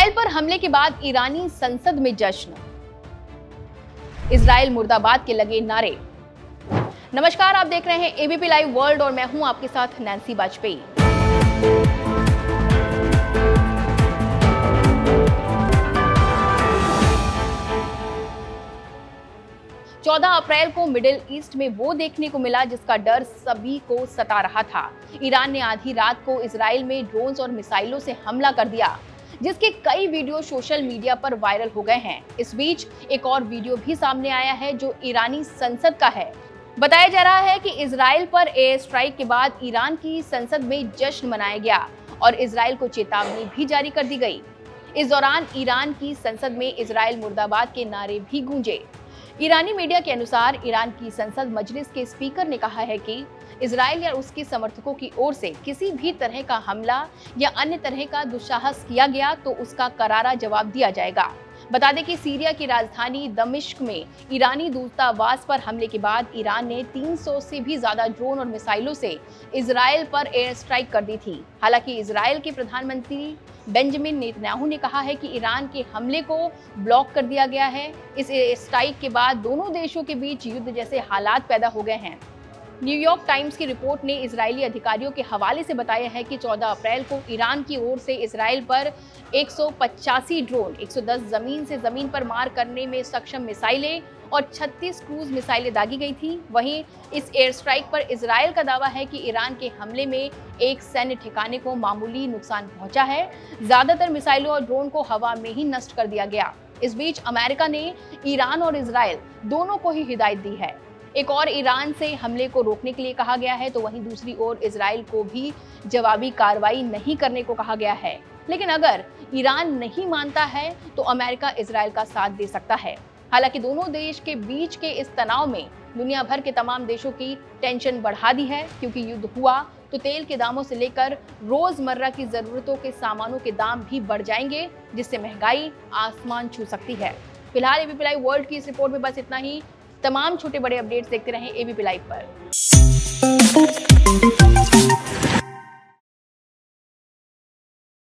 Israel पर हमले के बाद ईरानी संसद में जश्न। इजराइल मुर्दाबाद के लगे नारे। नमस्कार, आप देख रहे हैं एबीपी लाइव वर्ल्ड और मैं हूं आपके साथ नैन्सी वाजपेयी। चौदह अप्रैल को मिडिल ईस्ट में वो देखने को मिला जिसका डर सभी को सता रहा था। ईरान ने आधी रात को इजराइल में ड्रोन्स और मिसाइलों से हमला कर दिया, जिसके कई वीडियो सोशल मीडिया पर वायरल हो गए हैं। इस बीच एक और वीडियो भी सामने आया है जो ईरानी संसद का है। बताया जा रहा है कि इजराइल पर एयर स्ट्राइक के बाद ईरान की संसद में जश्न मनाया गया और इजराइल को चेतावनी भी जारी कर दी गई। इस दौरान ईरान की संसद में इजराइल मुर्दाबाद के नारे भी गूंजे। ईरानी मीडिया के अनुसार ईरान की संसद मजलिस के स्पीकर ने कहा है कि इजराइल या उसके समर्थकों की ओर से किसी भी तरह का हमला या अन्य तरह का दुस्साहस किया गया तो उसका करारा जवाब दिया जाएगा। बता दें कि सीरिया की राजधानी दमिश्क में ईरानी दूतावास पर हमले के बाद ईरान ने 300 से भी ज्यादा ड्रोन और मिसाइलों से इजराइल पर एयर स्ट्राइक कर दी थी। हालांकि इजराइल के प्रधानमंत्री बेंजामिन नेतन्याहू ने कहा है कि ईरान के हमले को ब्लॉक कर दिया गया है। इस एयर स्ट्राइक के बाद दोनों देशों के बीच युद्ध जैसे हालात पैदा हो गए हैं। न्यूयॉर्क टाइम्स की रिपोर्ट ने इजरायली अधिकारियों के हवाले से बताया है कि 14 अप्रैल को ईरान की ओर से इजराइल पर 185 ड्रोन, 110 जमीन से जमीन पर मार करने में सक्षम मिसाइलें और 36 क्रूज मिसाइलें दागी गई थी। वहीं इस एयर स्ट्राइक पर इजराइल का दावा है कि ईरान के हमले में एक सैन्य ठिकाने को मामूली नुकसान पहुंचा है। ज्यादातर मिसाइलों और ड्रोन को हवा में ही नष्ट कर दिया गया। इस बीच अमेरिका ने ईरान और इजराइल दोनों को ही हिदायत दी है। एक और ईरान से हमले को रोकने के लिए कहा गया है, तो वहीं दूसरी ओर इजराइल को भी जवाबी कार्रवाई नहीं करने को कहा गया है। लेकिन अगर ईरान नहीं मानता है तो अमेरिका इजराइल का साथ दे सकता है। हालांकि दोनों देश के बीच के इस तनाव में दुनिया भर के तमाम देशों की टेंशन बढ़ा दी है, क्योंकि युद्ध हुआ तो तेल के दामों से लेकर रोजमर्रा की जरूरतों के सामानों के दाम भी बढ़ जाएंगे, जिससे महंगाई आसमान छू सकती है। फिलहाल एबीपी लाइव वर्ल्ड की इस रिपोर्ट में बस इतना ही। तमाम छोटे बड़े अपडेट्स देखते रहें एबीपी लाइव पर।